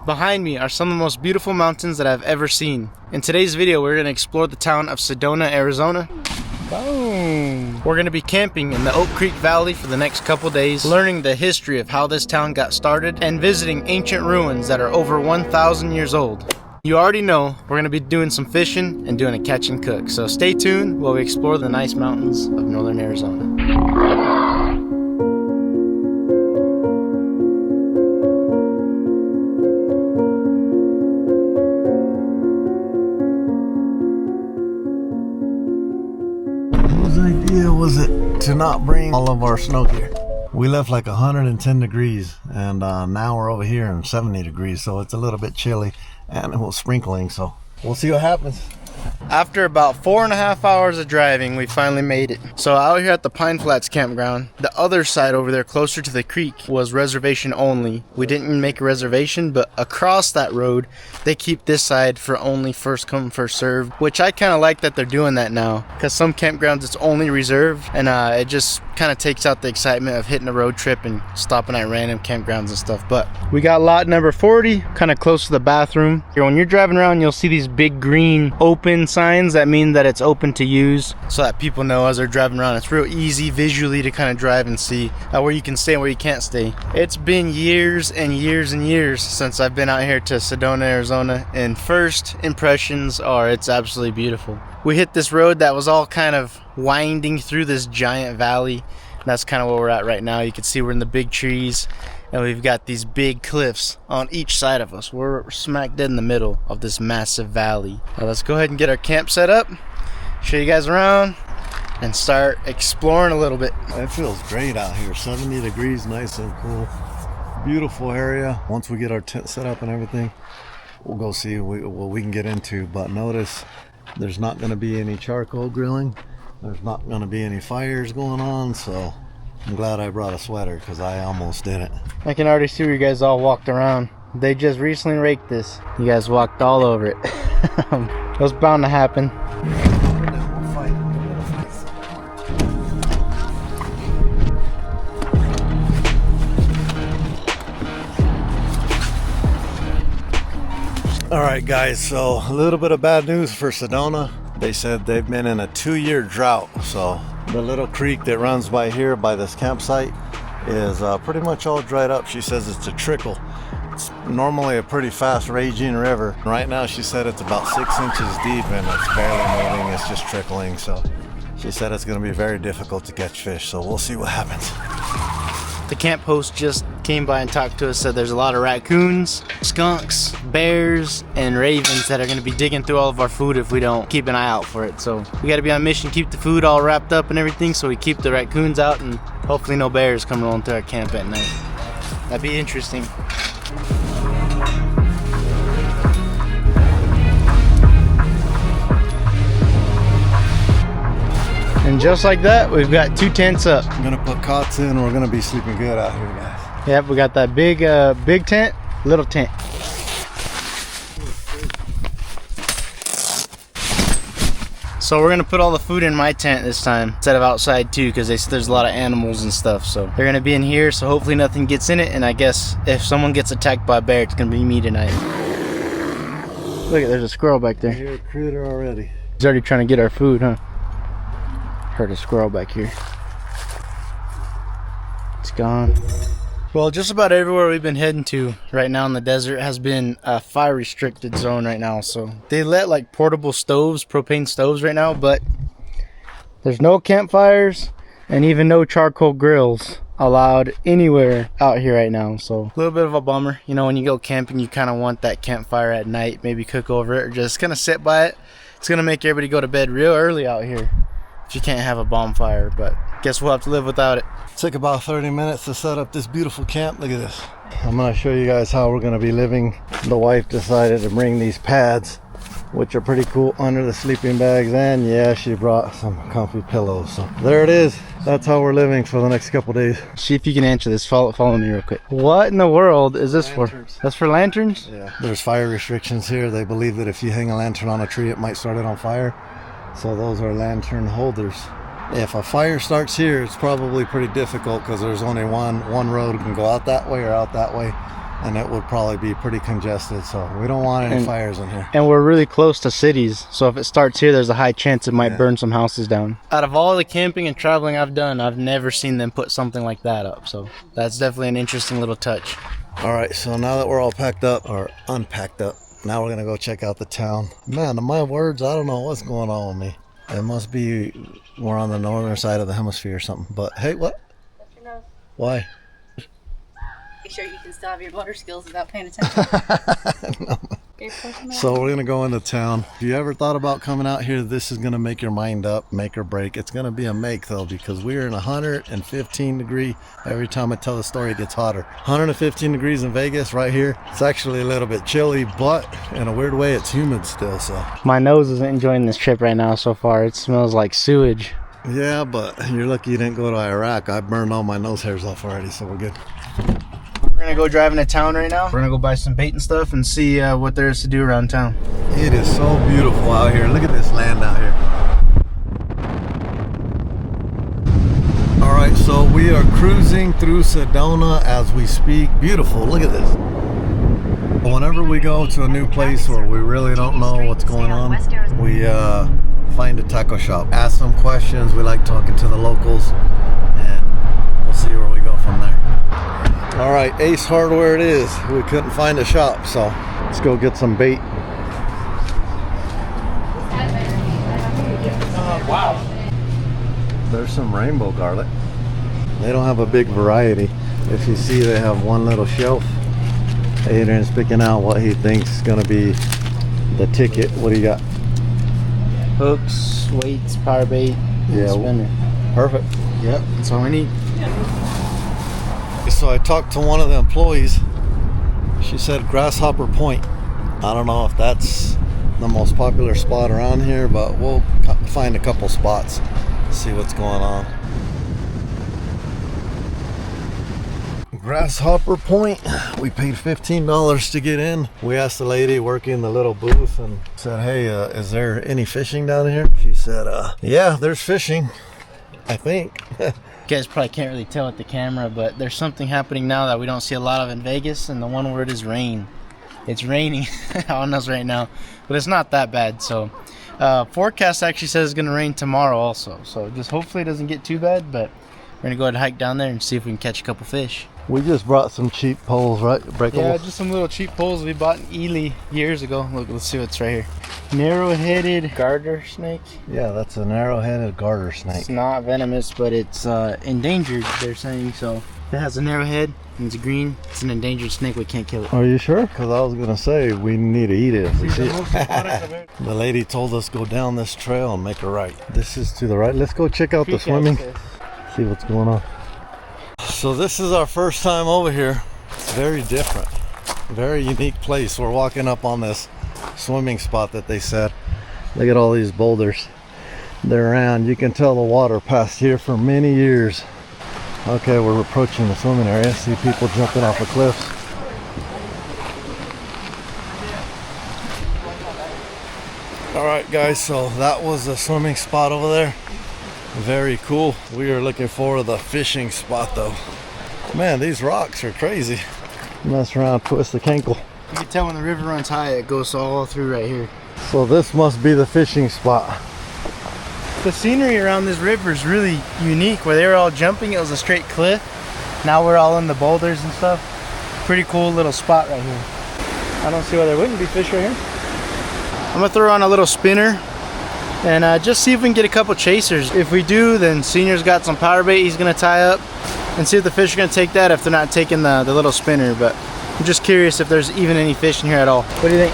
Behind me are some of the most beautiful mountains that I've ever seen. In today's video, we're going to explore the town of Sedona, Arizona. Boom! We're going to be camping in the Oak Creek Valley for the next couple days, learning the history of how this town got started, and visiting ancient ruins that are over 1,000 years old. You already know we're going to be doing some fishing and doing a catch and cook, so stay tuned while we explore the nice mountains of northern Arizona. Idea was it to not bring all of our snow gear. We left like 110 degrees and now we're over here in 70 degrees, so it's a little bit chilly and it was sprinkling, so we'll see what happens. After about 4.5 hours of driving, we finally made it. So out here at the Pine Flats campground, the other side over there closer to the creek was reservation only. We didn't make a reservation, but across that road, they keep this side for only first come, first serve, which I kind of like that they're doing that now, because some campgrounds it's only reserved, and it just kind of takes out the excitement of hitting a road trip and stopping at random campgrounds and stuff. But we got lot number 40, kind of close to the bathroom. When you're driving around, you'll see these big green open signs that mean that it's open to use, so that people know as they're driving around. It's real easy visually to kind of drive and see where you can stay and where you can't stay. It's been years and years and years since I've been out here to Sedona, Arizona, and first impressions are it's absolutely beautiful. We hit this road that was all kind of winding through this giant valley. That's kind of where we're at right now. You can see we're in the big trees and we've got these big cliffs on each side of us. We're smack dead in the middle of this massive valley. Now let's go ahead and get our camp set up, show you guys around, and start exploring a little bit. It feels great out here. 70 degrees, nice and cool. Beautiful area. Once we get our tent set up and everything, we'll go see what we can get into. But notice there's not going to be any charcoal grilling. There's not going to be any fires going on, so I'm glad I brought a sweater because I almost didn't. I can already see where you guys all walked around. They just recently raked this. You guys walked all over it. It was bound to happen. Alright guys, so a little bit of bad news for Sedona. They said they've been in a 2-year drought, so the little creek that runs by here by this campsite is pretty much all dried up. She says it's a trickle. It's normally a pretty fast raging river. Right now she said it's about 6 inches deep and it's barely moving, it's just trickling. So she said it's going to be very difficult to catch fish, so we'll see what happens. The camp host just came by and talked to us, said there's a lot of raccoons, skunks, bears, and ravens that are going to be digging through all of our food if we don't keep an eye out for it. So we got to be on mission, keep the food all wrapped up and everything, so we keep the raccoons out and hopefully no bears coming on to our camp at night. That'd be interesting. And just like that, we've got 2 tents up. I'm gonna put cots in. We're gonna be sleeping good out here, guys. Yep, we got that big tent, little tent. So we're gonna put all the food in my tent this time instead of outside too, because there's a lot of animals and stuff. So they're gonna be in here, so hopefully nothing gets in it. And I guess if someone gets attacked by a bear, it's gonna be me tonight. Look, there's a squirrel back there. I hear a critter already. He's already trying to get our food, huh? Heard a squirrel back here. It's gone. Well, just about everywhere we've been heading to right now in the desert has been a fire restricted zone right now. So they let like portable stoves, propane stoves right now, but there's no campfires and even no charcoal grills allowed anywhere out here right now. So a little bit of a bummer. You know, when you go camping, you kind of want that campfire at night, maybe cook over it or just kind of sit by it. It's going to make everybody go to bed real early out here if you can't have a bonfire, but guess we'll have to live without it. Took about 30 minutes to set up this beautiful camp. Look at this. I'm going to show you guys how we're going to be living. The wife decided to bring these pads, which are pretty cool, under the sleeping bags, and yeah, she brought some comfy pillows. So there it is. That's how we're living for the next couple days. See if you can answer this. Follow me real quick. What in the world is this Lanterns. for? That's for lanterns? Yeah. There's fire restrictions here. They believe that if you hang a lantern on a tree, it might start it on fire. So those are lantern holders. If a fire starts here, it's probably pretty difficult because there's only one road can go out that way or out that way. and it would probably be pretty congested, so we don't want any fires in here. And we're really close to cities, so if it starts here, there's a high chance it might burn some houses down. Out of all the camping and traveling I've done, I've never seen them put something like that up, so that's definitely an interesting little touch. All right, so now that we're all packed up, or unpacked up, now we're gonna go check out the town. Man, my words, I don't know what's going on with me. It must be we're on the northern side of the hemisphere or something. But hey, what? That's your nose. Why? Make sure you can still have your motor skills without paying attention. No. So we're gonna go into town. If you ever thought about coming out here, this is gonna make your mind up, make or break. It's gonna be a make though, because we're in 115 degree. Every time I tell the story, it gets hotter. 115 degrees in Vegas right here. It's actually a little bit chilly, but in a weird way, it's humid still. So my nose isn't enjoying this trip right now so far. It smells like sewage. Yeah, but you're lucky you didn't go to Iraq. I burned all my nose hairs off already, so we're good. We're gonna go driving to town right now. We're gonna go buy some bait and stuff and see what there is to do around town. It is so beautiful out here. Look at this land out here. All right, so we are cruising through Sedona as we speak. Beautiful, look at this. Whenever we go to a new place where we really don't know what's going on, we find a taco shop. Ask some questions. We like talking to the locals, and we'll see where we go from there. All right, Ace Hardware it is. We couldn't find a shop, so let's go get some bait. Wow. There's some rainbow garlic. They don't have a big variety. If you see, they have one little shelf. Adrian's picking out what he thinks is gonna be the ticket. What do you got? Hooks, weights, power bait, Yeah, spinner. Perfect. Yep, that's all we need. So I talked to one of the employees. She said Grasshopper Point. I don't know if that's the most popular spot around here, but we'll find a couple spots, see what's going on. Grasshopper Point. We paid $15 to get in. We asked the lady working the little booth and said, hey, is there any fishing down here? She said, yeah, there's fishing, I think. You guys probably can't really tell with the camera, but there's something happening now that we don't see a lot of in Vegas, and the one word is rain. It's raining on us right now, but it's not that bad. So forecast actually says it's going to rain tomorrow also, so just hopefully it doesn't get too bad, but we're going to go ahead and hike down there and see if we can catch a couple fish. We just brought some cheap poles, right? Breakable? Yeah, just some little cheap poles we bought in Ely years ago. Look, let's see what's right here. Narrow-headed garter snake. Yeah, that's a narrow-headed garter snake. It's not venomous, but it's endangered, they're saying. So if it has a narrow head and it's green, it's an endangered snake. We can't kill it. Are you sure? Because I was going to say we need to eat it if we see it. The lady told us go down this trail and make a right. This is to the right. Let's go check out the swimming. See what's going on. So this is our first time over here. It's very different. Very unique place. We're walking up on this swimming spot that they said. Look at all these boulders. They're around. You can tell the water passed here for many years. Okay, we're approaching the swimming area. See people jumping off of cliffs. All right, guys, so that was the swimming spot over there. Very cool. We are looking for the fishing spot though. Man, these rocks are crazy. Mess around, twist the cankle. You can tell when the river runs high, it goes all through right here. So this must be the fishing spot. The scenery around this river is really unique. Where they were all jumping, it was a straight cliff. Now we're all in the boulders and stuff. Pretty cool little spot right here. I don't see why there wouldn't be fish right here. I'm gonna throw on a little spinner and just see if we can get a couple chasers. If we do, then Senior's got some power bait he's gonna tie up and see if the fish are gonna take that if they're not taking the little spinner. But I'm just curious if there's even any fish in here at all. What do you think?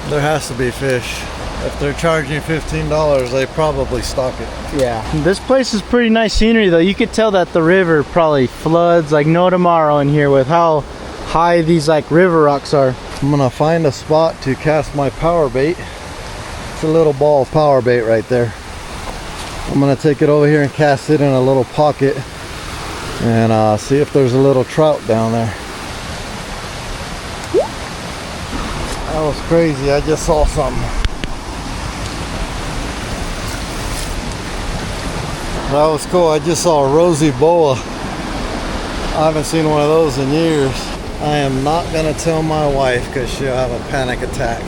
There has to be fish. If they're charging $15, they probably stock it. Yeah. This place is pretty nice scenery though. You could tell that the river probably floods like no tomorrow in here with how high these like river rocks are. I'm gonna find a spot to cast my power bait. It's a little ball of power bait right there. I'm gonna take it over here and cast it in a little pocket and see if there's a little trout down there. That was crazy. I just saw something. That was cool. I just saw a rosy boa. I haven't seen one of those in years. I am not gonna tell my wife because she'll have a panic attack.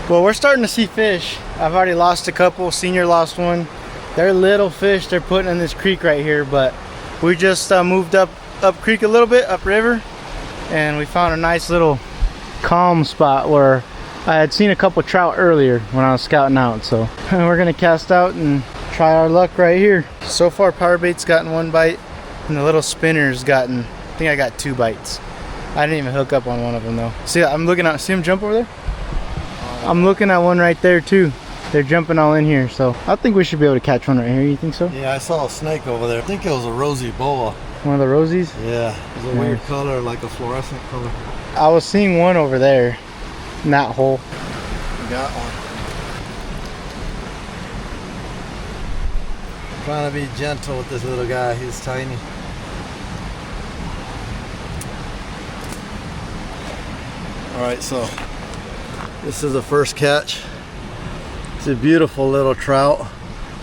Well, we're starting to see fish. I've already lost a couple. Senior lost one. They're little fish they're putting in this creek right here, but we just moved up creek a little bit, upriver, and we found a nice little calm spot where I had seen a couple trout earlier when I was scouting out. So we're gonna cast out and try our luck right here. So far, power bait's gotten 1 bite, and the little spinner's gotten, I think I got 2 bites. I didn't even hook up on one of them though. See, I'm looking at, see him jump over there? I'm looking at one right there too. They're jumping all in here, so I think we should be able to catch one right here. You think so? Yeah, I saw a snake over there. I think it was a rosy boa. One of the rosies? Yeah, it was a weird color, like a fluorescent color. I was seeing one over there in that hole. Got one. Trying to be gentle with this little guy. He's tiny. All right, so this is the first catch. It's a beautiful little trout.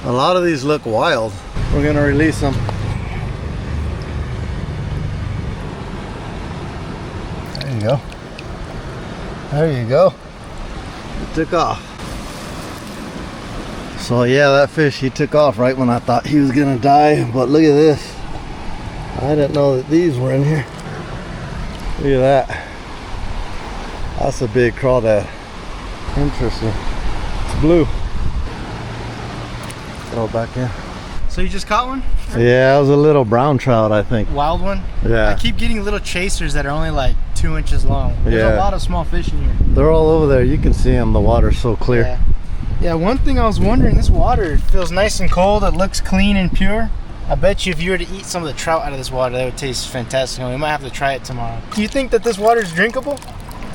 A lot of these look wild. We're gonna release them. There you go. There you go. It took off. So yeah, that fish, he took off right when I thought he was gonna die. But look at this. I didn't know that these were in here. Look at that. That's a big crawdad. Interesting. It's blue. Throw it back in. So you just caught one? Yeah, it was a little brown trout, I think. Wild one? Yeah. I keep getting little chasers that are only like 2 inches long. There's a lot of small fish in here. They're all over there. You can see them. The water's so clear. Yeah. Yeah, one thing I was wondering, this water feels nice and cold. It looks clean and pure. I bet you if you were to eat some of the trout out of this water, that would taste fantastic. We might have to try it tomorrow. Do you think that this water is drinkable?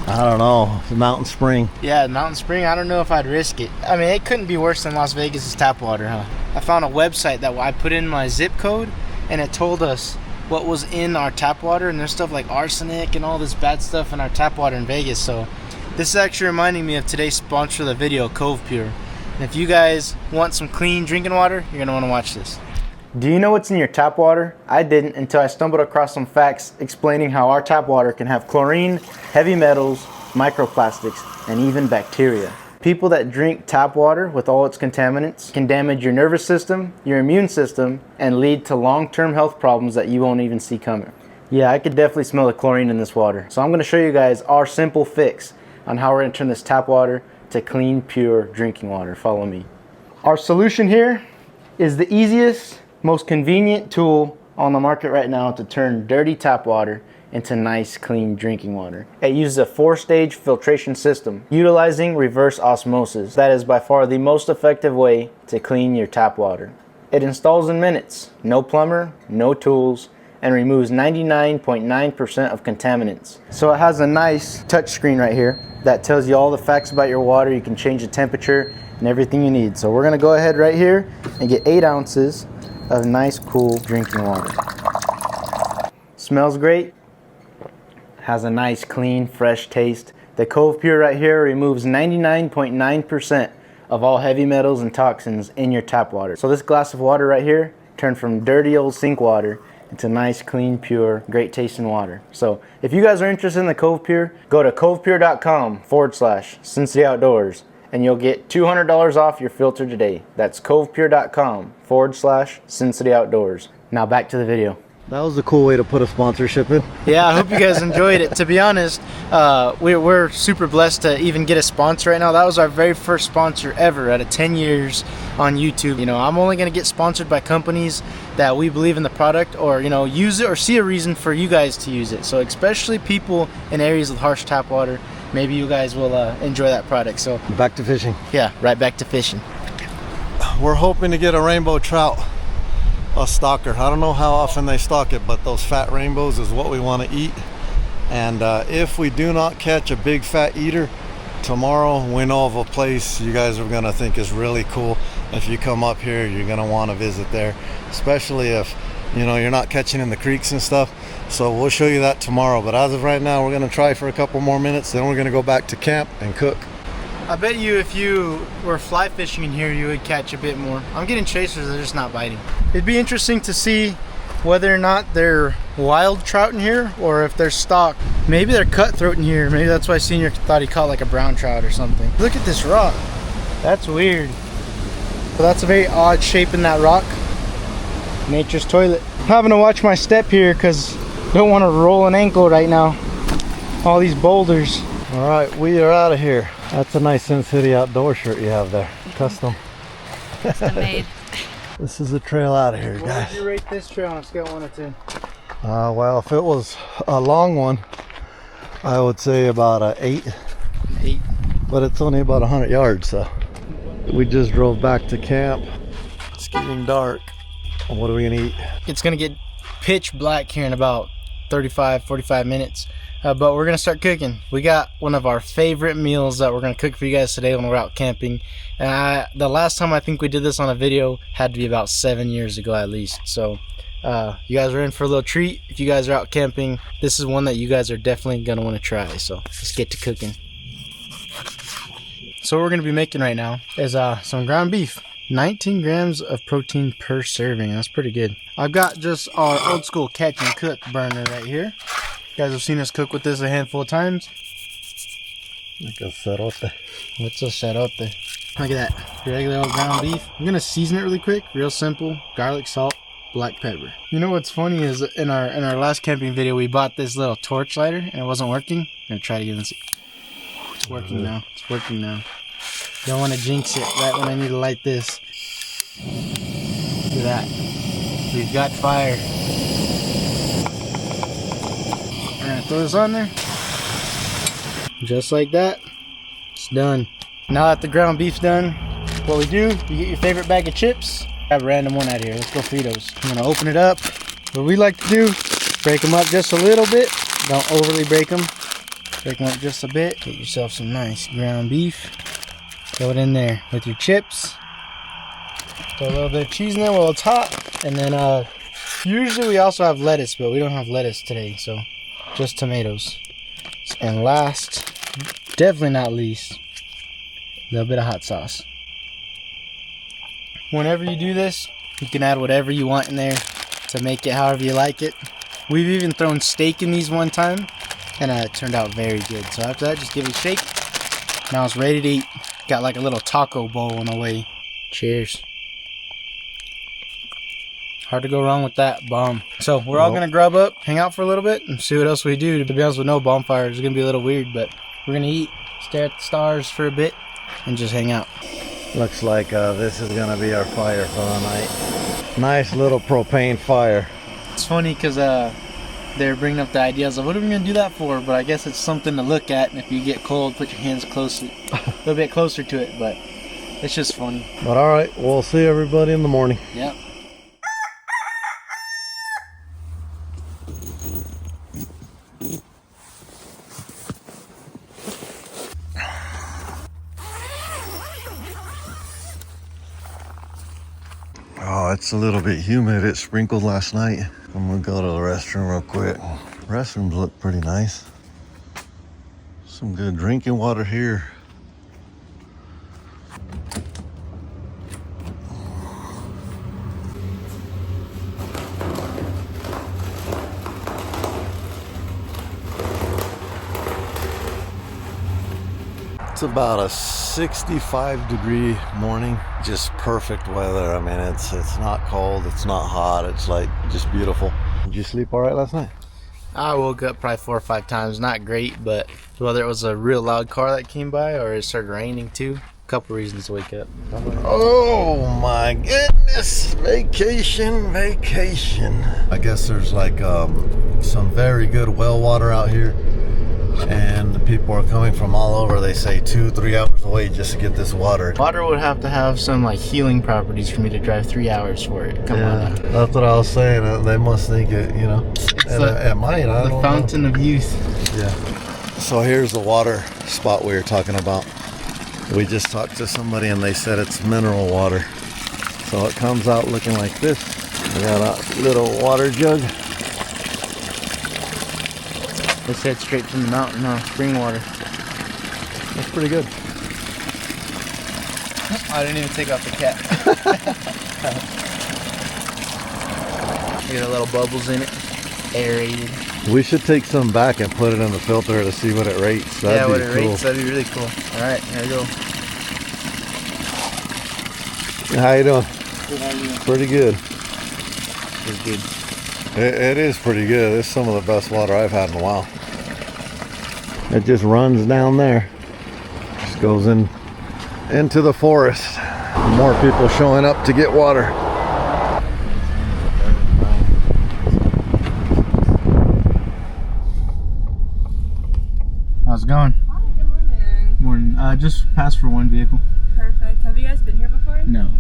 I don't know. It's a mountain spring. Yeah, Mountain Spring, I don't know if I'd risk it. I mean, it couldn't be worse than Las Vegas' tap water, huh? I found a website that I put in my zip code, and it told us what was in our tap water, and there's stuff like arsenic and all this bad stuff in our tap water in Vegas. So this is actually reminding me of today's sponsor of the video, Cove Pure. And if you guys want some clean drinking water, you're gonna wanna watch this. Do you know what's in your tap water? I didn't until I stumbled across some facts explaining how our tap water can have chlorine, heavy metals, microplastics, and even bacteria. People that drink tap water with all its contaminants can damage your nervous system, your immune system, and lead to long-term health problems that you won't even see coming. Yeah, I could definitely smell the chlorine in this water. So I'm gonna show you guys our simple fix on how we're gonna turn this tap water to clean, pure drinking water. Follow me. Our solution here is the easiest, most convenient tool on the market right now to turn dirty tap water into nice, clean drinking water. It uses a 4-stage filtration system utilizing reverse osmosis. That is by far the most effective way to clean your tap water. It installs in minutes, no plumber, no tools, and removes 99.9% of contaminants. So it has a nice touch screen right here that tells you all the facts about your water. You can change the temperature and everything you need. So we're gonna go ahead right here and get 8 ounces of nice, cool drinking water. Smells great. Has a nice, clean, fresh taste. The Cove Pure right here removes 99.9% of all heavy metals and toxins in your tap water. So this glass of water right here turned from dirty old sink water into nice, clean, pure, great tasting water. So if you guys are interested in the Cove Pure, go to covepure.com/Cincinnati Outdoors and you'll get $200 off your filter today. That's covepure.com/Cincinnati Outdoors. Now back to the video. That was a cool way to put a sponsorship in. Yeah, I hope you guys enjoyed it. To be honest, we're super blessed to even get a sponsor right now. That was our very first sponsor ever out of 10 years on YouTube. You know, I'm only going to get sponsored by companies that we believe in the product, or, you know, use it or see a reason for you guys to use it. So especially people in areas with harsh tap water, maybe you guys will enjoy that product. So Back to fishing. yeah, right back to fishing. We're hoping to get a rainbow trout, a stalker. I don't know how often they stalk it, but those fat rainbows is what we want to eat. And if we do not catch a big fat eater tomorrow, we know of a place you guys are gonna think is really cool. If you come up here, you're gonna want to visit there, especially if, you know, you're not catching in the creeks and stuff. So we'll show you that tomorrow, but as of right now, we're gonna try for a couple more minutes, then we're gonna go back to camp and cook. I bet you if you were fly fishing in here, you would catch a bit more. I'm getting chasers, they're just not biting. It'd be interesting to see whether or not they're wild trout in here or if they're stock. Maybe they're cutthroat in here. Maybe that's why Senior thought he caught like a brown trout or something. Look at this rock. That's weird. So that's a very odd shape in that rock. Nature's toilet. Having to watch my step here because don't want to roll an ankle right now. All these boulders. All right, we are out of here. That's a nice Sin City Outdoor shirt you have there. Custom. Custom made. This is the trail out of here, What guys. would you rate this trail on a scale of 1 to 10? Well, if it was a long one, I would say about a 8. 8. But it's only about 100 yards, so. We just drove back to camp. It's getting dark. What are we gonna eat? It's gonna get pitch black here in about 35-45 minutes, but we're gonna start cooking. We got one of our favorite meals that we're gonna cook for you guys today when we're out camping. And the last time I think we did this on a video had to be about 7 years ago at least. So you guys are in for a little treat. If you guys are out camping, this is one that you guys are definitely gonna want to try. So let's get to cooking. So what we're gonna be making right now is some ground beef. 19 grams of protein per serving. That's pretty good. I've got just our old school catch and cook burner right here. You guys have seen us cook with this a handful of times. Like a cerote. What's a cerote? Look at that. Regular old ground beef. I'm gonna season it really quick. Real simple. Garlic, salt, black pepper. You know what's funny is in our last camping video we bought this little torch lighter and it wasn't working. I'm gonna try it again and see. It's working now. It's working now. Don't want to jinx it right when I need to light this. Look at that. We've got fire. We're gonna throw this on there. Just like that. It's done. Now that the ground beef's done, what we do, you get your favorite bag of chips. I have a random one out of here. Let's go Fritos. I'm gonna open it up. What we like to do, break them up just a little bit. Don't overly break them. Break them up just a bit. Get yourself some nice ground beef. Throw it in there with your chips. Throw a little bit of cheese in there while it's hot. And then usually we also have lettuce, but we don't have lettuce today, so just tomatoes. And last, definitely not least, a little bit of hot sauce. Whenever you do this, you can add whatever you want in there to make it however you like it. We've even thrown steak in these one time, and it turned out very good. So after that, just give it a shake. Now it's ready to eat. Got like a little taco bowl in a way. Cheers. Hard to go wrong with that. Bomb. So we're all gonna grub up, hang out for a little bit, and see what else we do. To be honest, with no bonfire, it's gonna be a little weird, but we're gonna eat, stare at the stars for a bit, and just hang out. Looks like this is gonna be our fire for the night. Nice little propane fire. It's funny because they're bringing up the ideas of what are we gonna do that for, but I guess it's something to look at, and if you get cold, put your hands close, a little bit closer to it, but it's just funny. But all right, we'll see everybody in the morning. Yep. Oh, it's a little bit humid. It sprinkled last night. I'm gonna go to the restroom real quick. Restrooms look pretty nice. Some good drinking water here. It's about a 65-degree morning. Just perfect weather. I mean, it's not cold, it's not hot, it's like just beautiful. Did you sleep all right last night? I woke up probably 4 or 5 times. Not great, but whether it was a real loud car that came by or it started raining too, a couple reasons to wake up. Oh my goodness, vacation. I guess there's like some very good well water out here, and the people are coming from all over. They say 2-3 hours away just to get this water. Water would have to have some like healing properties for me to drive 3 hours for it. Come on. That's what I was saying. They must think it, you know. It might. I don't know. The fountain of youth. Yeah. So here's the water spot we were talking about. We just talked to somebody and they said it's mineral water. So it comes out looking like this. We got a little water jug. Let's head straight from the mountain, huh? Spring water. That's pretty good. I didn't even take off the cap. Get a little bubbles in it. Aerated. We should take some back and put it in the filter to see what it rates. That'd What be it cool. rates, that'd be really cool. Alright, here we go. How you doing? Good, how you doing? Pretty good. Pretty good. It is pretty good. It's some of the best water I've had in a while. It just runs down there. Just goes into the forest. More people showing up to get water. How's it going? Hi, good morning. Morning. Just passed for one vehicle. Perfect. Have you guys been here before? No.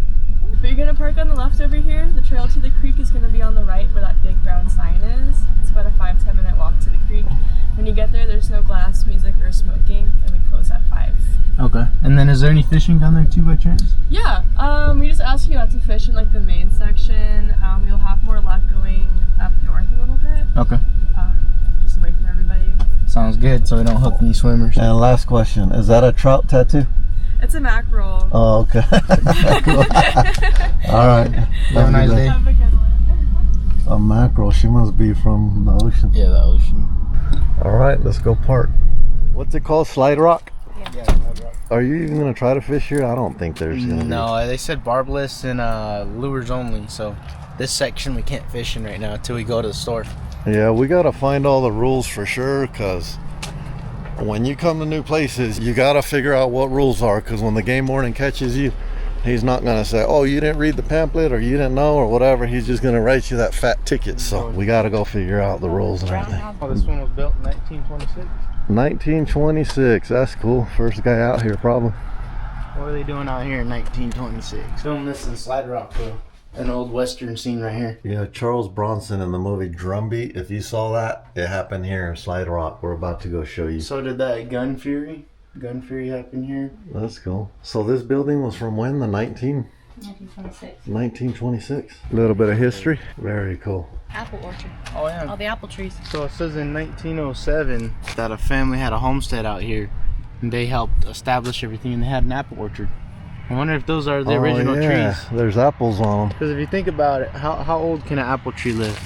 But you're gonna park on the left over here. The trail to the creek is gonna be on the right where that big brown sign is. It's about a 5-10 minute walk to the creek. When you get there, there's no glass, music, or smoking, and we close at 5. Okay. And then is there any fishing down there too by chance? Yeah, we just ask you not to fish in like the main section. You'll have more luck going up north a little bit. Okay. Just away from everybody. Sounds good, so we don't hook any swimmers. And last question, is that a trout tattoo? It's a mackerel. Oh, okay. All right. Have a nice day. Have a good one. A mackerel, she must be from the ocean. Yeah, the ocean. All right, let's go park. What's it called, Slide Rock? Yeah. Are you even gonna try to fish here? I don't think there's gonna No, they said barbless and lures only, so this section we can't fish in right now until we go to the store. be. Yeah, we gotta find all the rules for sure, because when you come to new places, you gotta figure out what rules are, because when the game warden catches you, he's not gonna say, oh, you didn't read the pamphlet or you didn't know or whatever. He's just gonna write you that fat ticket. So we gotta go figure out the rules and everything. Oh, this one was built in 1926. 1926, that's cool. First guy out here probably. What are they doing out here in 1926? Filming this in Slide Rock, bro. An old western scene right here. Yeah, Charles Bronson in the movie Drumbeat. If you saw that, it happened here in Slide Rock. We're about to go show you. So did that Gun Fury happen here? That's cool. So this building was from when? The 1926. 1926. A little bit of history. Very cool. Apple orchard. Oh yeah. All the apple trees. So it says in 1907 that a family had a homestead out here and they helped establish everything and they had an apple orchard. I wonder if those are the original trees. There's apples on them. Because if you think about it, how old can an apple tree live?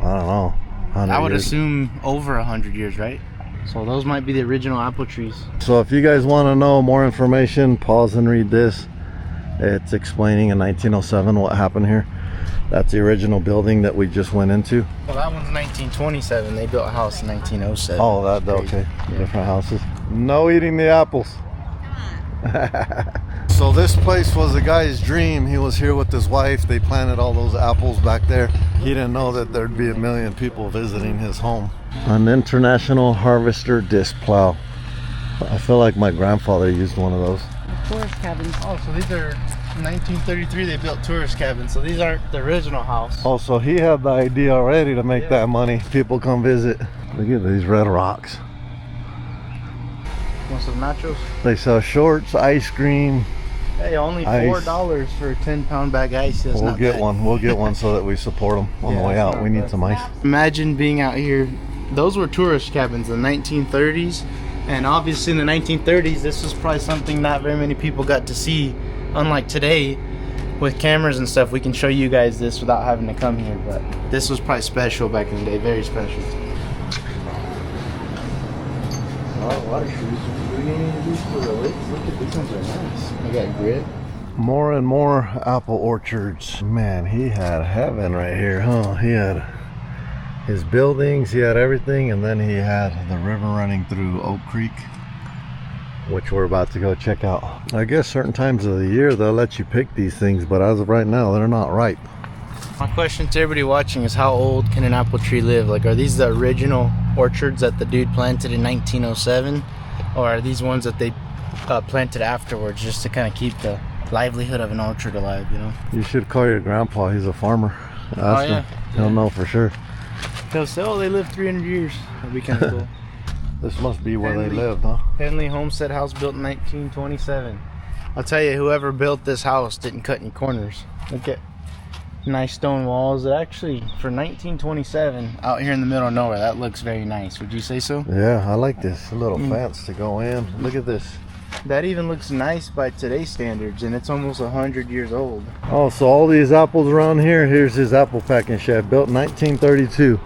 I don't know. 100 I would years. assume over 100 years, right? So those might be the original apple trees. So if you guys want to know more information, pause and read this. It's explaining in 1907 what happened here. That's the original building that we just went into. Well, that one's 1927. They built a house in 1907. Oh, that okay. Different houses. No eating the apples. So this place was a guy's dream. He was here with his wife. They planted all those apples back there. He didn't know that there'd be 1 million people visiting his home. An International Harvester disc plow. I feel like my grandfather used one of those. Tourist cabins. Oh, so these are 1933. They built tourist cabins. So these aren't the original house. Oh, so he had the idea already to make that money. People come visit. Look at these red rocks. Want some nachos? They sell shorts, ice cream. Hey, only Ice. $4 for a 10-pound bag of ice. That's We'll not get bad. one. We'll get one so that we support them on the Yeah, way that's out. not We need bad. some ice. Imagine being out here. Those were tourist cabins in the 1930s. And obviously in the 1930s, this was probably something not very many people got to see. Unlike today, with cameras and stuff, we can show you guys this without having to come here. But this was probably special back in the day. Very special. Oh, water shoes. Do we need these for the lakes? Look at these ones are nice. I got grit. More and more apple orchards. Man, he had heaven right here, huh? He had his buildings, he had everything, and then he had the river running through Oak Creek, which we're about to go check out. I guess certain times of the year they'll let you pick these things, but as of right now, they're not ripe. My question to everybody watching is, how old can an apple tree live? Like, are these the original orchards that the dude planted in 1907? Or are these ones that they planted afterwards just to kind of keep the livelihood of an orchard alive, you know? You should call your grandpa, he's a farmer. Ask him. He'll know for sure. They'll say, oh, they lived 300 years. That'd be kind of cool. This must be where they Henley. lived, huh? Henley Homestead House built in 1927. I'll tell you, whoever built this house didn't cut any corners. Look at nice stone walls. It actually, for 1927, out here in the middle of nowhere, that looks very nice. Would you say so? Yeah, I like this. A little fence to go in. Look at this. That even looks nice by today's standards, and it's almost 100 years old. Oh, so all these apples around here, here's his apple packing shed, built in 1932.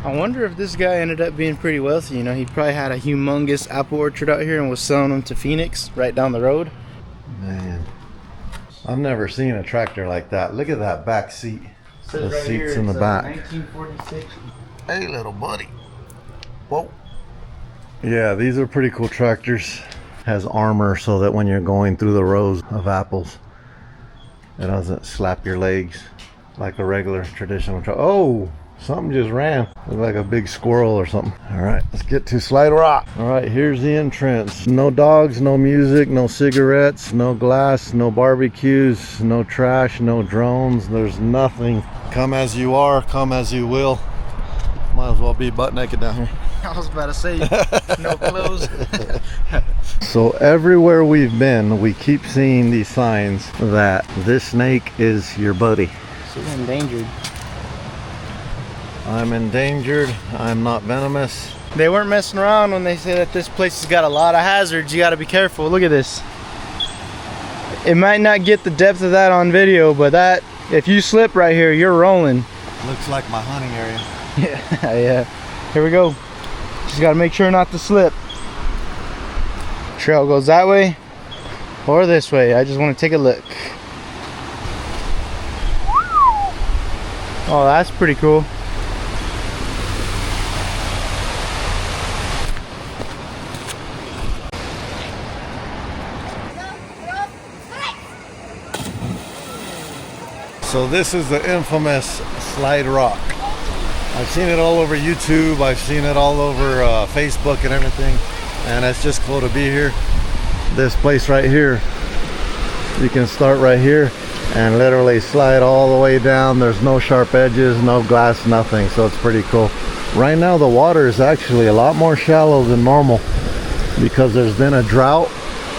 I wonder if this guy ended up being pretty wealthy. You know, he probably had a humongous apple orchard out here and was selling them to Phoenix right down the road. Man, I've never seen a tractor like that. Look at that back seat. The Right seats here, in the back. 1946. Hey, little buddy. Whoa. Yeah, these are pretty cool tractors. Has armor so that when you're going through the rows of apples, it doesn't slap your legs like a regular traditional truck. Oh, something just ran. Looked like a big squirrel or something. All right, let's get to Slide Rock. All right, here's the entrance. No dogs, no music, no cigarettes, no glass, no barbecues, no trash, no drones. There's nothing. Come as you are, come as you will. Might as well be butt naked down here. I was about to say, no clothes. So everywhere we've been, we keep seeing these signs that this snake is your buddy. She's endangered. I'm endangered. I'm not venomous. They weren't messing around when they say that this place has got a lot of hazards. You got to be careful. Look at this. It might not get the depth of that on video, but that, if you slip right here, you're rolling. Looks like my hunting area. Yeah. Here we go. Just got to make sure not to slip. Trail goes that way or this way. I just want to take a look. Oh, that's pretty cool. So this is the infamous Slide Rock. I've seen it all over YouTube. I've seen it all over Facebook and everything. And it's just cool to be here. This place right here, you can start right here and literally slide all the way down. There's no sharp edges, no glass, nothing. So it's pretty cool. Right now the water is actually a lot more shallow than normal because there's been a drought.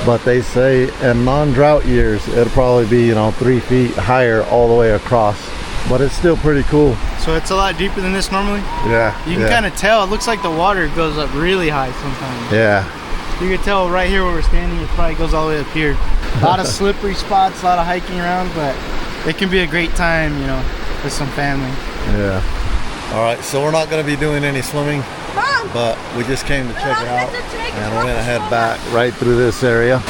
But they say in non-drought years, it'll probably be, you know, 3 feet higher all the way across. But it's still pretty cool. So it's a lot deeper than this normally? Yeah. You can kind of tell. It looks like the water goes up really high sometimes. Yeah. You can tell right here where we're standing, it probably goes all the way up here. A lot of slippery spots, a lot of hiking around, but it can be a great time, you know, with some family. Yeah. All right, so we're not going to be doing any swimming, but we just came to check it out, and we're going to head back right through this area.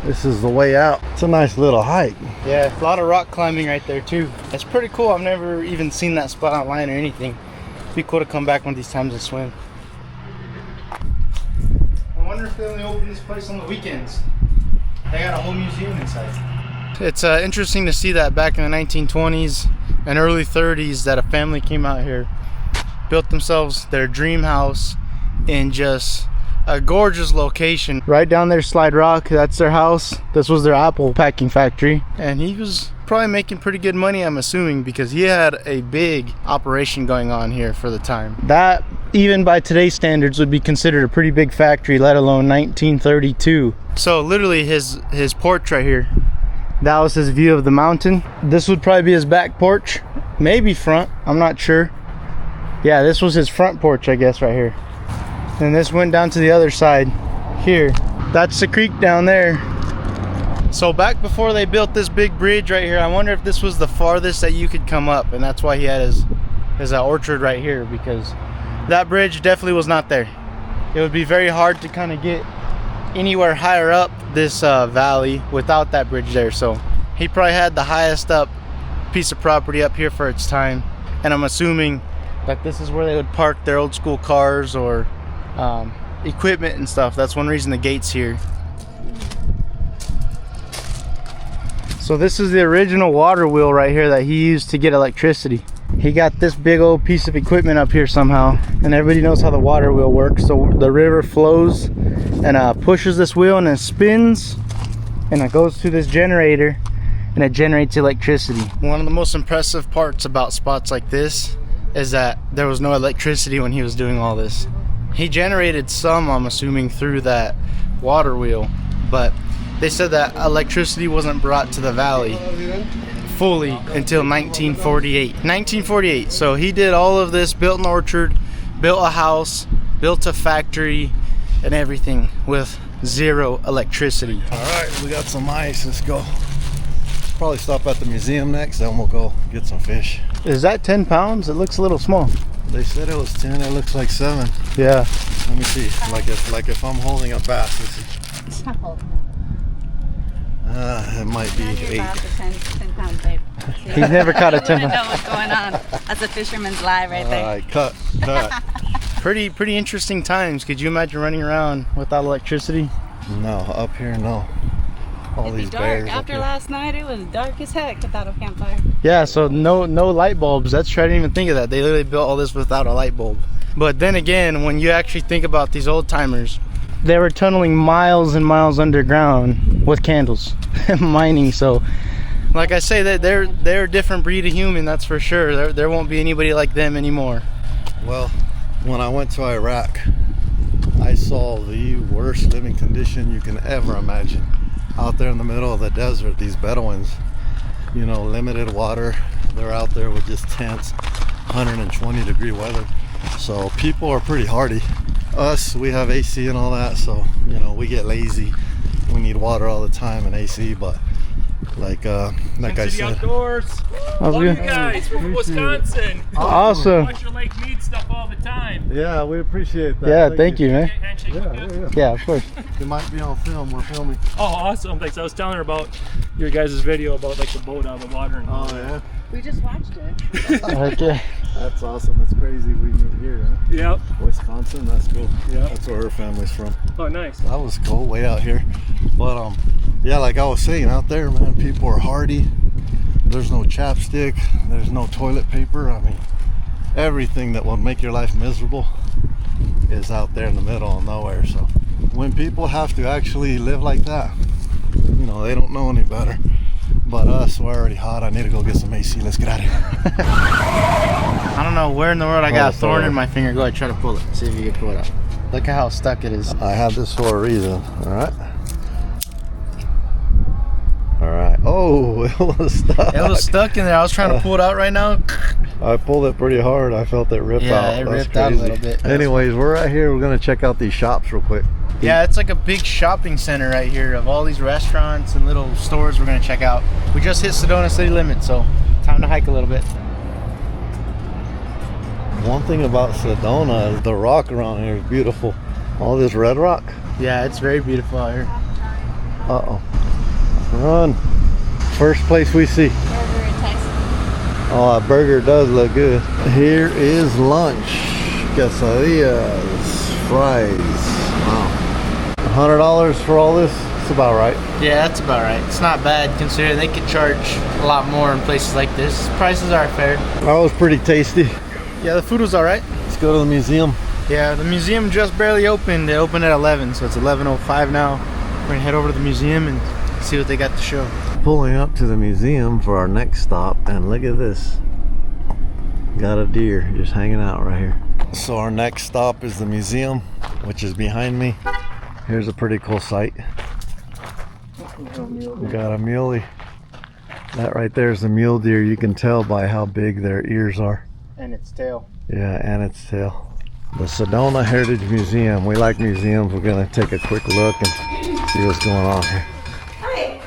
This is the way out. It's a nice little hike. Yeah, a lot of rock climbing right there too. It's pretty cool. I've never even seen that spot online or anything. It'd be cool to come back one of these times and swim. I wonder if they only open this place on the weekends. They got a whole museum inside. It's interesting to see that back in the 1920s and early 30s that a family came out here, built themselves their dream house in just a gorgeous location. Right down there, Slide Rock, that's their house. This was their apple packing factory. And he was probably making pretty good money, I'm assuming, because he had a big operation going on here for the time. That, even by today's standards, would be considered a pretty big factory, let alone 1932. So literally his porch right here, that was his view of the mountain. This would probably be his back porch, maybe front, I'm not sure. Yeah, this was his front porch, I guess, right here. And this went down to the other side here. That's the creek down there. So back before they built this big bridge right here, I wonder if this was the farthest that you could come up, and that's why he had his orchard right here, because that bridge definitely was not there. It would be very hard to kind of get anywhere higher up this valley without that bridge there. So he probably had the highest up piece of property up here for its time, and I'm assuming that this is where they would park their old school cars or equipment and stuff. That's one reason the gate's here. So this is the original water wheel right here that he used to get electricity. He got this big old piece of equipment up here somehow, and everybody knows how the water wheel works. So the river flows and pushes this wheel, and it spins, and it goes to this generator, and it generates electricity. One of the most impressive parts about spots like this is that there was no electricity when he was doing all this. He generated some, I'm assuming, through that water wheel, but they said that electricity wasn't brought to the valley fully until 1948. 1948. So he did all of this, built an orchard, built a house, built a factory, and everything with zero electricity. All right, we got some ice. Let's go. Probably stop at the museum next, then we'll go get some fish. Is that 10 pounds? It looks a little small. They said it was 10. It looks like 7. Yeah. Let me see. Like if I'm holding a bass, let's see. Stop holding It might be 8. About the 10 pound babe. He's never caught a 10 I pound. know what's going on. That's a fisherman's lie right All there. right, cut. Pretty interesting times. Could you imagine running around without electricity? No, up here, no. All It'd be these dark. bears. up After here. last night, it was dark as heck without a campfire. Yeah, so no light bulbs. That's true. I didn't even think of that. They literally built all this without a light bulb. But then again, when you actually think about these old timers, they were tunneling miles and miles underground with candles, mining. So, like I say, that they're a different breed of human. That's for sure. There won't be anybody like them anymore. Well, when I went to Iraq, I saw the worst living condition you can ever imagine. Out there in the middle of the desert, these Bedouins, you know, limited water. They're out there with just tents, 120 degree weather. So people are pretty hardy. Us, we have AC and all that, so you know, we get lazy. We need water all the time and AC, but like I said, outdoors. How's Love it you going? guys from Wisconsin. Awesome. Watch your Lake Mead stuff all the time. yeah, we appreciate that. Yeah, thank you, man. Handshake with that. Yeah, of course. It might be on film. We're filming. Oh, awesome. Thanks. I was telling her about your guys' video about like the boat out of the water. And Oh yeah, We just watched it. Okay. that's awesome. It's crazy we meet here, huh? Yep. Wisconsin, that's cool. Yeah. That's where her family's from. Oh, nice. That was cool, way out here. But yeah, like I was saying, out there, man, people are hardy. There's no chapstick, there's no toilet paper. I mean, everything that would make your life miserable is out there in the middle of nowhere. So when people have to actually live like that, you know, they don't know any better. But us, we're already hot. I need to go get some AC. Let's get out of here. I don't know where in the world I got a thorn sorry. in my finger. Go ahead, try to pull it. See if you can pull it out. Look at how stuck it is. I have this for a reason. All right. All right. Oh, it was stuck. It was stuck in there. I was trying to pull it out right now. I pulled it pretty hard. I felt it rip out. Yeah, it That's ripped out a crazy. little bit. Anyways, we're right here. We're gonna check out these shops real quick. Yeah, it's like a big shopping center right here of all these restaurants and little stores we're gonna check out. We just hit Sedona city limits, so time to hike a little bit. One thing about Sedona is the rock around here is beautiful. All this red rock. Yeah, it's very beautiful out here. Uh-oh. Run. First place we see. Burger in Texas. Oh, that burger does look good. Here is lunch. Quesadillas, fries. Wow. $100 for all this? It's about right. Yeah, that's about right. It's not bad considering they could charge a lot more in places like this. Prices are fair. That was pretty tasty. Yeah, the food was all right. Let's go to the museum. Yeah, the museum just barely opened. It opened at 11, so it's 11:05 now. We're gonna head over to the museum and see what they got to show. Pulling up to the museum for our next stop, and look at this. Got a deer just hanging out right here. So our next stop is the museum, which is behind me. Here's a pretty cool sight. We got a muley. That right there is a mule deer. You can tell by how big their ears are. And its tail. Yeah, and its tail. The Sedona Heritage Museum. We like museums. We're gonna take a quick look and see what's going on here. Hi.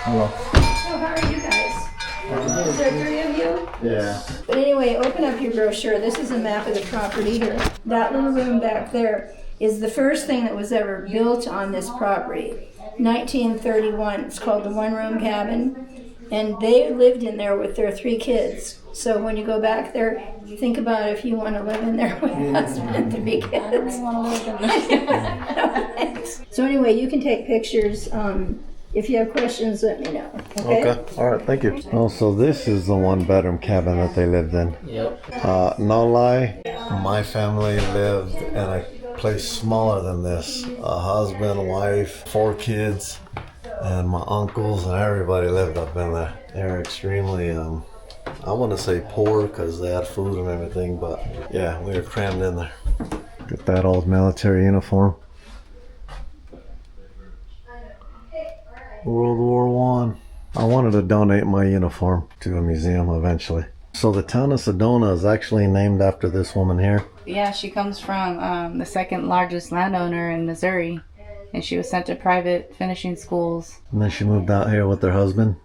Hello. So how are you guys? Is there 3 of you? Yeah. But anyway, open up your brochure. This is a map of the property here. That little room back there is the first thing that was ever built on this property. 1931. It's called the one-room cabin. And they lived in there with their 3 kids. So when you go back there, think about if you want to live in there with a husband and 3 kids. So anyway, you can take pictures. If you have questions, let me know. Okay? All right. Thank you. Oh, so this is the 1-bedroom cabin that they lived in. Yep. No lie, my family lived in a place smaller than this. A husband, wife, 4 kids, and my uncles and everybody lived up in there. They're extremely, I want to say poor because they had food and everything, but yeah, we were crammed in there. Get that old military uniform. World War I. I wanted to donate my uniform to a museum eventually. So the town of Sedona is actually named after this woman here. Yeah, she comes from the second largest landowner in Missouri, and she was sent to private finishing schools. And then she moved out here with her husband.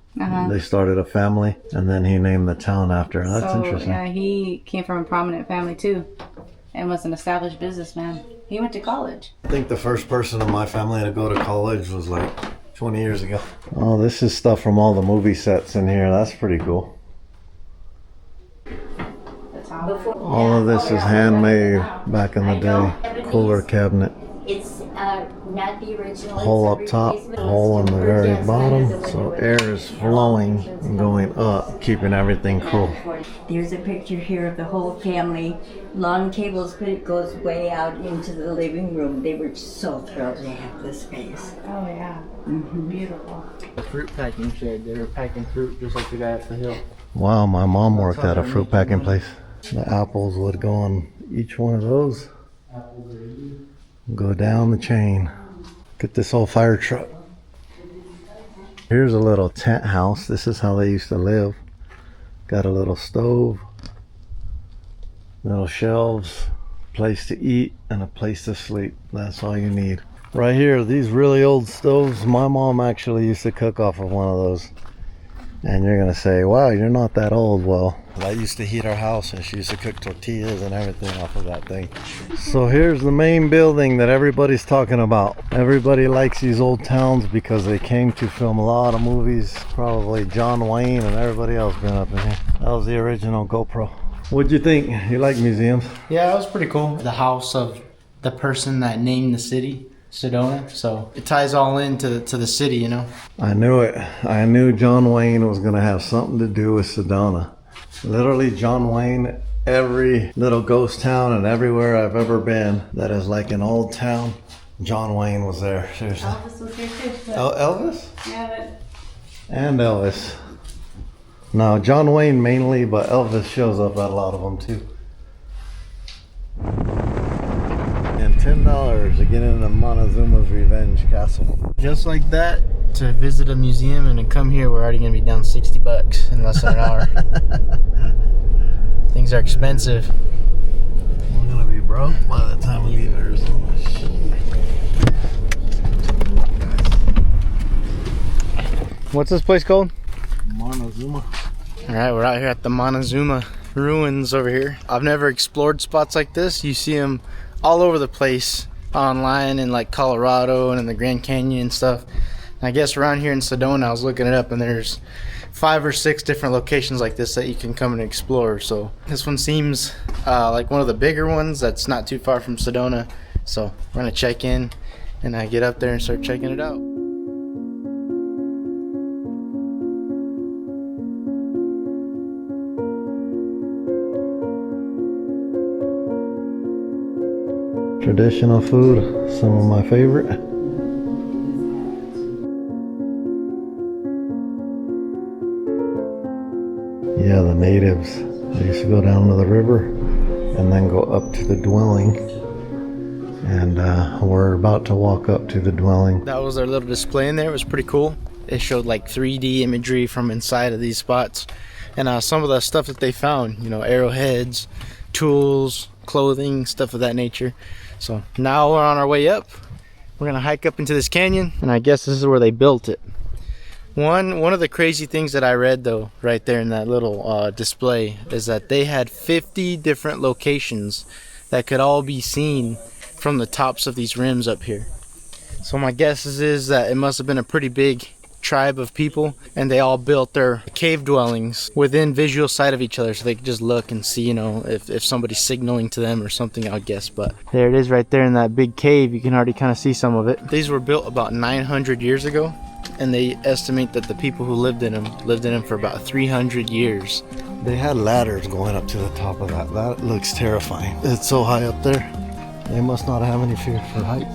They started a family, and then he named the town after her. That's interesting. Yeah, he came from a prominent family too, and was an established businessman. He went to college. I think the first person in my family to go to college was like 20 years ago. Oh, this is stuff from all the movie sets in here. That's pretty cool. All of this is handmade back in the day. Cooler cabinet. It's not the original. Hole up top, hole on the very bottom. So air is flowing and going up, keeping everything cool. There's a picture here of the whole family. Long tables, but it goes way out into the living room. They were so thrilled to have this space. Oh yeah, beautiful. The fruit packing shed. They were packing fruit just like the guy up the hill. Wow, my mom worked at a fruit packing place. The apples would go on each one of those. Go down the chain. Get this old fire truck. Here's a little tent house. This is how they used to live. Got a little stove, little shelves, place to eat, and a place to sleep. That's all you need. Right here, these really old stoves, my mom actually used to cook off of one of those. And you're gonna say, wow, you're not that old. Well, that used to heat our house, and she used to cook tortillas and everything off of that thing. So here's the main building that everybody's talking about. Everybody likes these old towns because they came to film a lot of movies. Probably John Wayne and everybody else been up in here. That was the original GoPro. What'd you think? You like museums? Yeah, it was pretty cool. The house of the person that named the city, Sedona, so it ties all into the city, you know. I knew it. I knew John Wayne was gonna have something to do with Sedona. Literally, John Wayne, every little ghost town and everywhere I've ever been that is like an old town, John Wayne was there. Seriously. Elvis was here too. Elvis? Yeah, And Elvis. No, John Wayne mainly, but Elvis shows up at a lot of them too. And $10 to get into Montezuma's Revenge Castle. Just like that, to visit a museum and to come here, we're already gonna be down $60 in less than an hour. Things are expensive. We're gonna be broke by the time we leave Arizona. What's this place called? Monazuma. Alright, we're out here at the Monazuma Ruins over here. I've never explored spots like this. You see them all over the place online in like Colorado and in the Grand Canyon and stuff. And I guess around here in Sedona, I was looking it up and there's 5 or 6 different locations like this that you can come and explore. So this one seems like one of the bigger ones that's not too far from Sedona. So we're gonna check in and get up there and start checking it out. Traditional food, some of my favorite. Yeah, the natives. They used to go down to the river and then go up to the dwelling. And we're about to walk up to the dwelling. That was their little display in there. It was pretty cool. It showed like 3D imagery from inside of these spots. And some of the stuff that they found, you know, arrowheads, tools, clothing, stuff of that nature. So now we're on our way up. We're gonna hike up into this canyon, and I guess this is where they built it. One of the crazy things that I read though, right there in that little display, is that they had 50 different locations that could all be seen from the tops of these rims up here. So my guess is that it must have been a pretty big tribe of people, and they all built their cave dwellings within visual sight of each other, so they could just look and see, you know, if somebody's signaling to them or something, I would guess. But there it is right there in that big cave. You can already kind of see some of it. These were built about 900 years ago, and they estimate that the people who lived in them for about 300 years. They had ladders going up to the top of that. That looks terrifying. It's so high up there. They must not have any fear for height.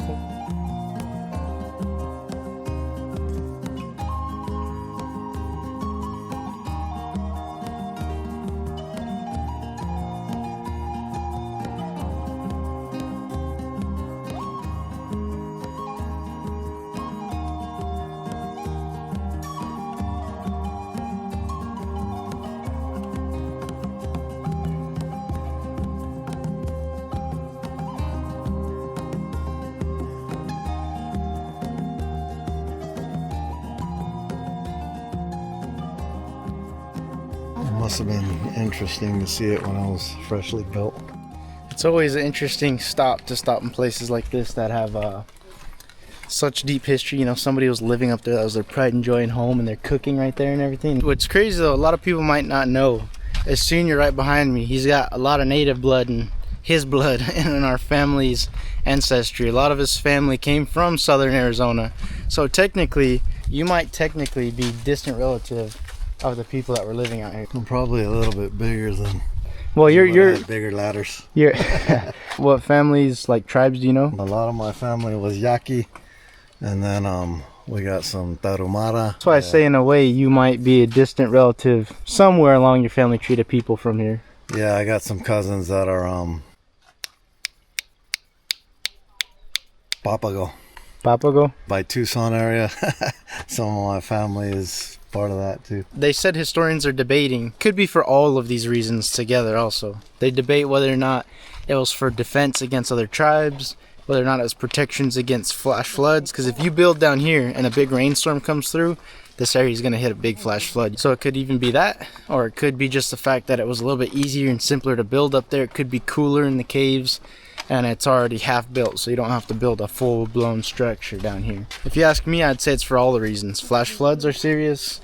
Must have been interesting to see it when it was freshly built. It's always an interesting stop in places like this that have such deep history. You know, somebody was living up there, that was their pride and joy and home, and they're cooking right there and everything. What's crazy though, a lot of people might not know, is Senior right behind me, he's got a lot of native blood in his blood and in our family's ancestry. A lot of his family came from southern Arizona. So technically, you might technically be distant relative of the people that were living out here. I'm probably a little bit bigger than. Well, you're bigger ladders. You're what families, like tribes, do you know? A lot of my family was Yaqui, and then we got some Tarahumara. That's why I say in a way you might be a distant relative somewhere along your family tree to people from here. Yeah, I got some cousins that are Papago? By Tucson area. Some of my family is part of that too. They said historians are debating, could be for all of these reasons together also. They debate whether or not it was for defense against other tribes, whether or not it was protections against flash floods, because if you build down here and a big rainstorm comes through, this area is going to hit a big flash flood. So it could even be that, or it could be just the fact that it was a little bit easier and simpler to build up there. It could be cooler in the caves, and it's already half built, so you don't have to build a full-blown structure down here. If you ask me, I'd say it's for all the reasons. Flash floods are serious,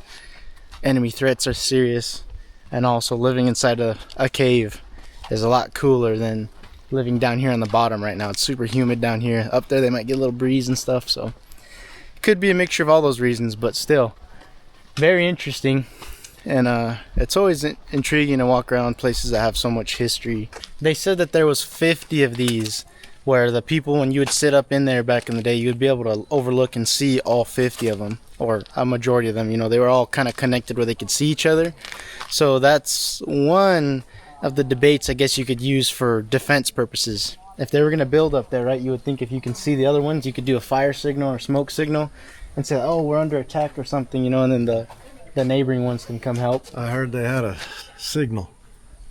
enemy threats are serious, and also living inside a cave is a lot cooler than living down here on the bottom right now. It's super humid down here. Up there they might get a little breeze and stuff, so it could be a mixture of all those reasons, but still very interesting. And it's always intriguing to walk around places that have so much history. They said that there was 50 of these where the people, when you would sit up in there back in the day, you would be able to overlook and see all 50 of them, or a majority of them. You know, they were all kind of connected where they could see each other. So that's one of the debates I guess you could use for defense purposes. If they were going to build up there, right, you would think if you can see the other ones, you could do a fire signal or smoke signal and say, oh, we're under attack or something, you know, and then the neighboring ones can come help. I heard they had a signal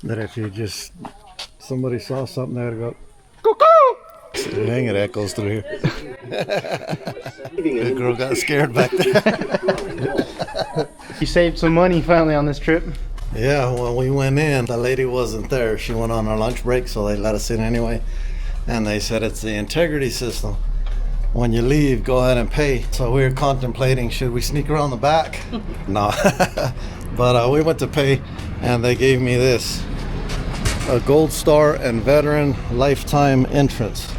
that if you just, somebody saw something, they would go, cuckoo! Dang, it echoes through here. The girl got scared back there. You saved some money finally on this trip. Yeah, when we went in, the lady wasn't there. She went on her lunch break, so they let us in anyway. And they said it's the integrity system. When you leave, go ahead and pay. So we were contemplating, should we sneak around the back? No. But we went to pay, and they gave me this. A Gold Star and Veteran Lifetime Entrance.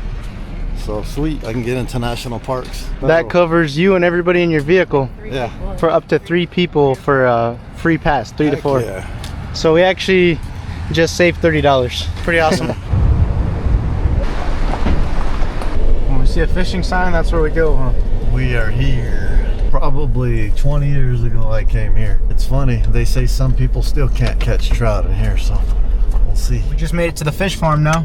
So sweet, I can get into national parks. That covers you and everybody in your vehicle. Yeah. For up to 3 people for a free pass, 3 to 4. Yeah. So we actually just saved $30. Pretty awesome. When we see a fishing sign, that's where we go, huh? We are here. Probably 20 years ago I came here. It's funny, they say some people still can't catch trout in here, so we'll see. We just made it to the fish farm now.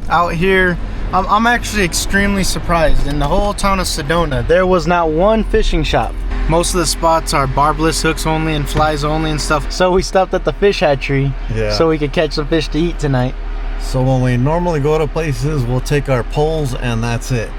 Out here, I'm actually extremely surprised. In the whole town of Sedona, there was not one fishing shop. Most of the spots are barbless hooks only and flies only and stuff. So we stopped at the fish hatchery so we could catch some fish to eat tonight. So when we normally go to places, we'll take our poles and that's it.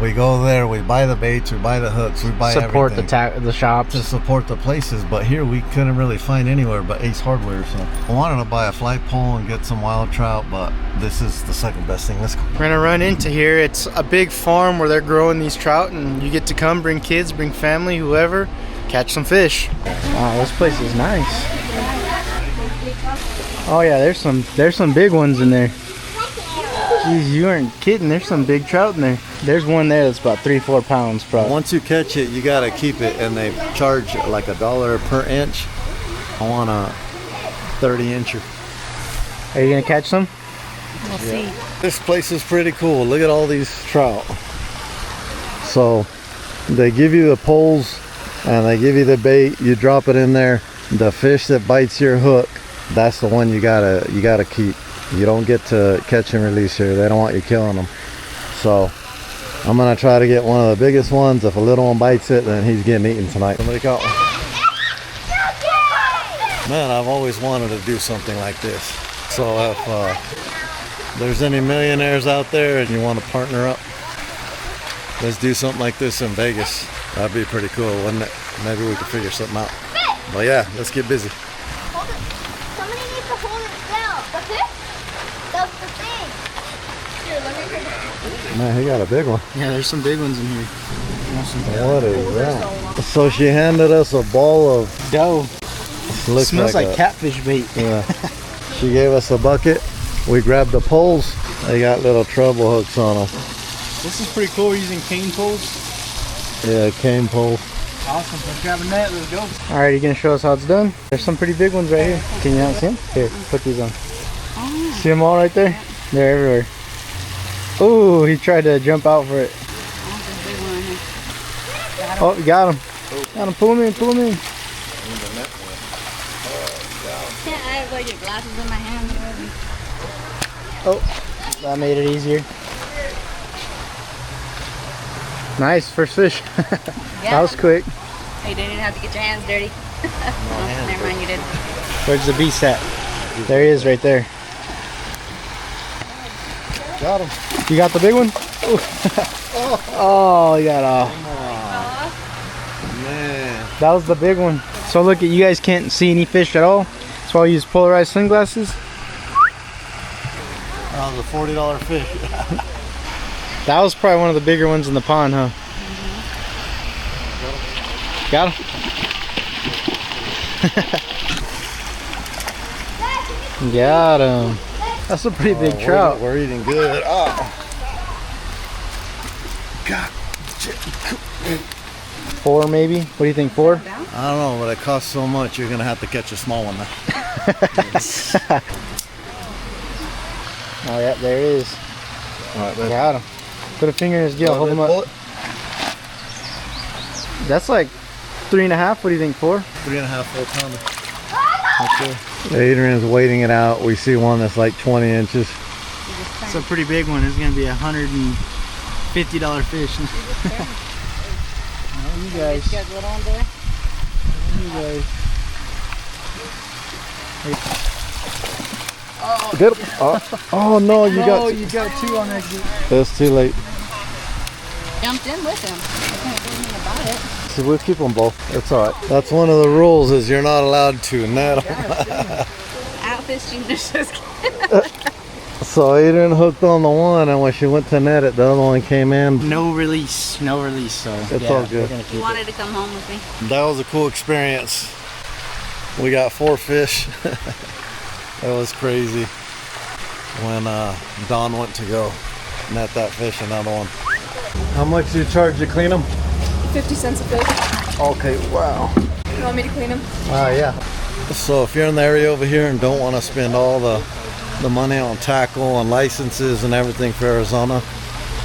We go there, we buy the baits, we buy the hooks, we buy support everything. the shops. To support the places, but here we couldn't really find anywhere but Ace Hardware. So I wanted to buy a fly pole and get some wild trout, but this is the second best thing. Let's go. We're gonna run into here. It's a big farm where they're growing these trout, and you get to come, bring kids, bring family, whoever, catch some fish. Wow, this place is nice. Oh yeah, there's some big ones in there. Jeez, you aren't kidding. There's some big trout in there. There's one there that's about 3-4 pounds probably. Once you catch it, you gotta keep it, and they charge like $1 per inch. I want a 30-incher. Are you gonna catch some? We'll see. This place is pretty cool. Look at all these trout. So they give you the poles and they give you the bait. You drop it in there. The fish that bites your hook, that's the one you gotta keep. You don't get to catch and release here. They don't want you killing them. So I'm gonna try to get one of the biggest ones. If a little one bites it, then he's getting eaten tonight. Somebody caught one. Man, I've always wanted to do something like this. So if there's any millionaires out there and you want to partner up, let's do something like this in Vegas. That'd be pretty cool, wouldn't it? Maybe we could figure something out. But yeah, let's get busy. Somebody needs to hold it down. That's it? That's the thing. Here, let me take it. Man, he got a big one. Yeah, there's some big ones in here. What is that? So she handed us a ball of Dough. looks Smells like a- catfish bait. Yeah. She gave us a bucket. We grabbed the poles. They got little treble hooks on them. This is pretty cool. We're using cane poles. Yeah, cane pole. Awesome. Let's grab a net. Let's go. All right, you gonna show us how it's done? There's some pretty big ones right here. Can you not see them? Here, put these on. See them all right there? They're everywhere. Ooh, he tried to jump out for it. Oh, you got him. Got him. Pull him in. Pull him in. Can't I have like your glasses in my hand? Oh, that made it easier. Nice first fish. That was quick. Hey, you didn't have to get your hands dirty. Oh, never mind, you did. Where's the beast at? There he is, right there. Got him. You got the big one? Oh, you got off. Man. That was the big one. So look, you guys can't see any fish at all. That's why I use polarized sunglasses. That was a $40 fish. That was probably one of the bigger ones in the pond, huh? Got him. Got him. That's a pretty big trout. We're eating good. Oh. God. 4 maybe? What do you think, 4? I don't know, but it costs so much. You're gonna have to catch a small one now. Oh yeah, there it is. All right, babe. Got him. Put a finger in his gill. Hold him up. That's like 3.5. What do you think, 4? 3.5, 4 pounder. Okay. Adrian's waiting it out. We see one that's like 20 inches. It's a pretty big one. It's gonna be $150 fish. No, you guys. You guys. Get him. Oh no, you got. You got 2 on exit. That's too late. Jumped in with him. I can't do anything about it. So we'll keep them both. That's all right. That's one of the rules is you're not allowed to net them. Outfishing, just kidding. So Adrian hooked on the one, and when she went to net it, the other one came in. No release. So It's all good. we're gonna keep You it. wanted to come home with me. That was a cool experience. We got 4 fish. That was crazy. When Don went to go net that fish, another one. How much do you charge to clean them? 50 cents a fish. Okay, wow. You want me to clean them? Yeah. So if you're in the area over here and don't want to spend all the money on tackle and licenses and everything for Arizona,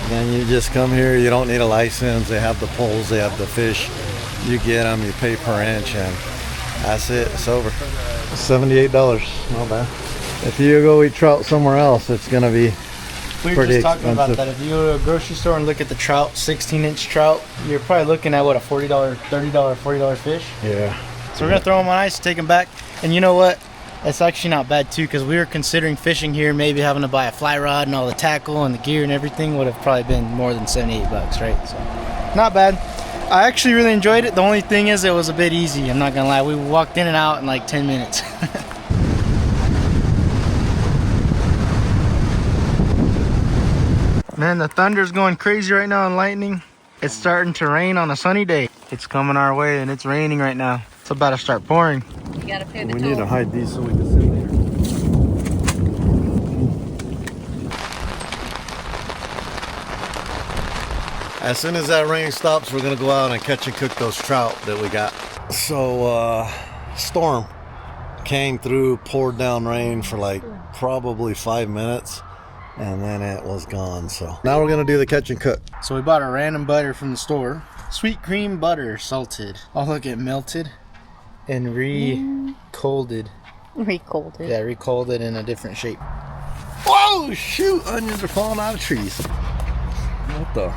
then you just come here. You don't need a license. They have the poles, they have the fish. You get them, you pay per inch, and that's it. It's over. $78. Not bad. If you go eat trout somewhere else, it's gonna be We were pretty just talking about expensive. that. If you go to a grocery store and look at the trout, 16-inch trout, you're probably looking at what, a $40, $30, $40 fish. Yeah. So we're gonna throw them on ice, take them back, and you know what? It's actually not bad too, because we were considering fishing here, maybe having to buy a fly rod and all the tackle and the gear and everything would have probably been more than $78, right? So not bad. I actually really enjoyed it. The only thing is it was a bit easy. I'm not gonna lie. We walked in and out in like 10 minutes. Man, the thunder's going crazy right now and lightning. It's starting to rain on a sunny day. It's coming our way and it's raining right now. It's about to start pouring. You gotta pay the We toll. need to hide these so we can sit there. As soon as that rain stops, we're gonna go out and catch and cook those trout that we got. So, storm came through, poured down rain for like probably 5 minutes, and then it was gone. So now we're gonna do the catch and cook. So we bought a random butter from the store. Sweet cream butter, salted. Oh look, it melted and recolded. Recolded. Yeah, recolded in a different shape. Whoa, shoot, onions are falling out of trees. What the?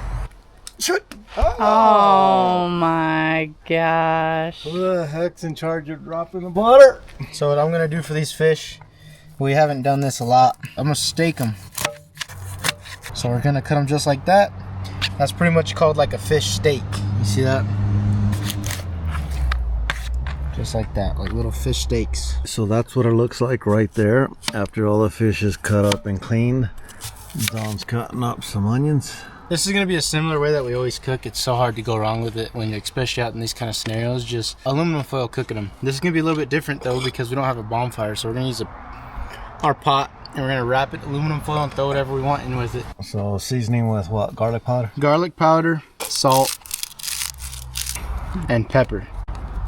Shoot. Oh my gosh. Who the heck's in charge of dropping the butter? So what I'm gonna do for these fish, we haven't done this a lot. I'm gonna steak them. So we're gonna cut them just like that. That's pretty much called like a fish steak. You see that? Just like that, like little fish steaks. So that's what it looks like right there. After all the fish is cut up and cleaned, Don's cutting up some onions. This is gonna be a similar way that we always cook. It's so hard to go wrong with it when you're, especially out in these kind of scenarios, just aluminum foil cooking them. This is gonna be a little bit different though because we don't have a bonfire, so we're gonna use our pot and we're gonna wrap it aluminum foil and throw whatever we want in with it. So seasoning with what? Garlic powder? Garlic powder, salt, and pepper.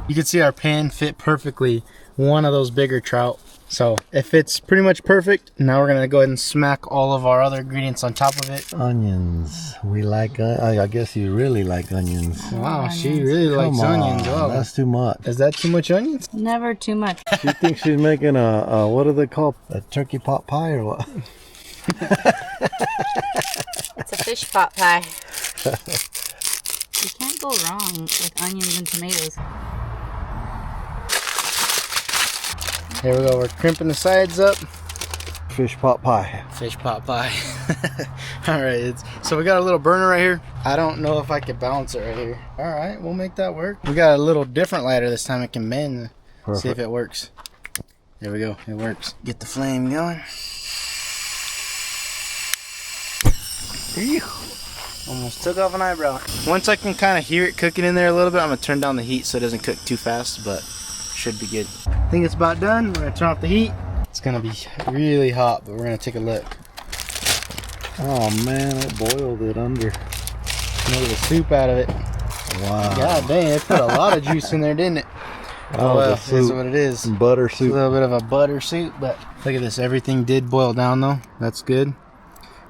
You can see our pan fit perfectly one of those bigger trout. So if it's pretty much perfect, now we're gonna go ahead and smack all of our other ingredients on top of it. Onions. We like, I guess you really like onions. Wow, she really likes onions. Wow. That's too much. Is that too much onions? Never too much. She thinks she's making a what do they call, a turkey pot pie or what? It's a fish pot pie. You can't go wrong with onions and tomatoes. Here we go, we're crimping the sides up. Fish pot pie. Fish pot pie. Alright, so we got a little burner right here. I don't know if I could balance it right here. Alright, we'll make that work. We got a little different lighter this time. It can bend. Perfect. See if it works. There we go, it works. Get the flame going. Almost took off an eyebrow. Once I can kind of hear it cooking in there a little bit, I'm gonna turn down the heat so it doesn't cook too fast, but should be good. I think it's about done. We're gonna turn off the heat. It's gonna be really hot, but we're gonna take a look. Oh man, it boiled it under. Made the soup out of it. Wow. God dang, it put a lot of juice in there, didn't it? Oh well, it is what it is. Butter It's a soup. little bit of a butter soup, but look at this. Everything did boil down though. That's good.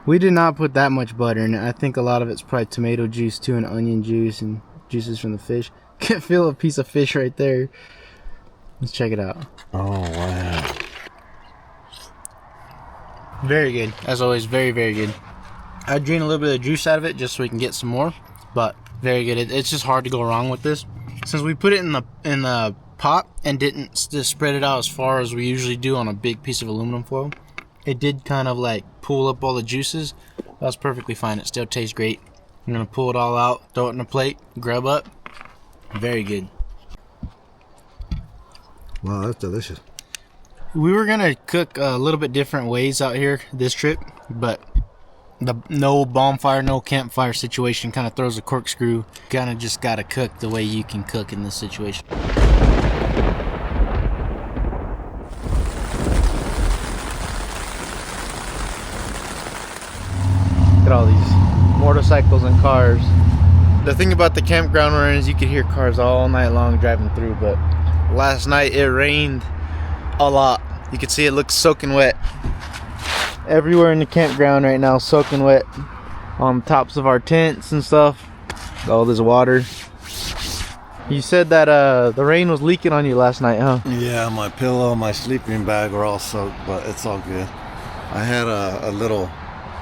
We did not put that much butter in it. I think a lot of it's probably tomato juice too, and onion juice and juices from the fish. Can feel a piece of fish right there. Let's check it out. Oh wow. Very good. As always, very, very good. I drain a little bit of juice out of it just so we can get some more, but very good. It's just hard to go wrong with this. Since we put it in the pot and didn't just spread it out as far as we usually do on a big piece of aluminum foil, it did kind of like pull up all the juices. That's perfectly fine. It still tastes great. I'm gonna pull it all out, throw it in a plate, grub up. Very good. Wow, that's delicious. We were gonna cook a little bit different ways out here this trip, but the no bonfire, no campfire situation kind of throws a corkscrew. Kind of just gotta cook the way you can cook in this situation. Look at all these motorcycles and cars. The thing about the campground we're in is you could hear cars all night long driving through, but last night it rained a lot. You can see it looks soaking wet. Everywhere in the campground right now soaking wet. On tops of our tents and stuff. All this water. You said that the rain was leaking on you last night, huh? Yeah, my pillow, my sleeping bag were all soaked, but it's all good. I had a little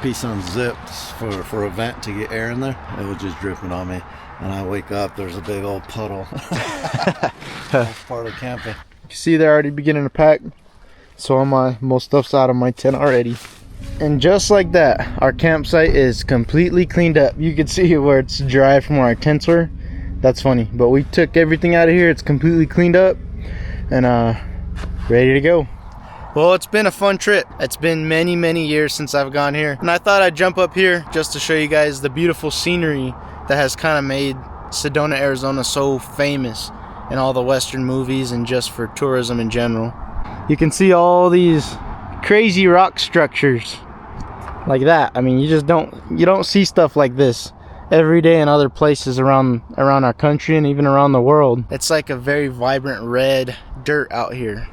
piece unzipped for a vent to get air in there. It was just dripping on me. And I wake up, there's a big old puddle. That's part of camping. You see they're already beginning to pack. So am I. Most stuff's out of my tent already. And just like that, our campsite is completely cleaned up. You can see where it's dry from where our tents were. That's funny. But we took everything out of here. It's completely cleaned up. And ready to go. Well, it's been a fun trip. It's been many, many years since I've gone here. And I thought I'd jump up here just to show you guys the beautiful scenery that has kind of made Sedona, Arizona so famous in all the Western movies and just for tourism in general. You can see all these crazy rock structures like that. I mean, you don't see stuff like this every day in other places around our country and even around the world. It's like a very vibrant red dirt out here.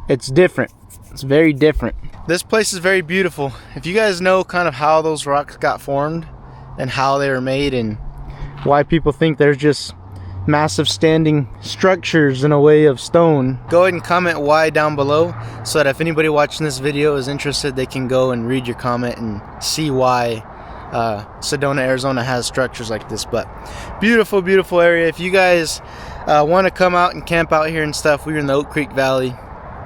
It's different. It's very different. This place is very beautiful. If you guys know kind of how those rocks got formed and how they were made and why people think they're just massive standing structures in a way of stone, go ahead and comment why down below so that if anybody watching this video is interested, they can go and read your comment and see why Sedona, Arizona has structures like this. But beautiful, beautiful area. If you guys want to come out and camp out here and stuff, we're in the Oak Creek Valley.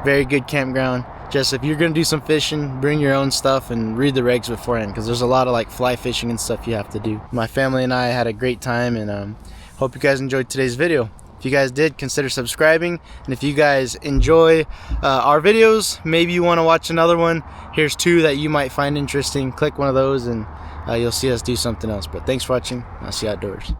Very good campground. Just if you're gonna do some fishing, bring your own stuff and read the regs beforehand, because there's a lot of like fly fishing and stuff you have to do. My family and I had a great time, and hope you guys enjoyed today's video. If you guys did, consider subscribing. And if you guys enjoy our videos, maybe you want to watch another one, here's 2 that you might find interesting. Click one of those and you'll see us do something else. But thanks for watching. I'll see you outdoors.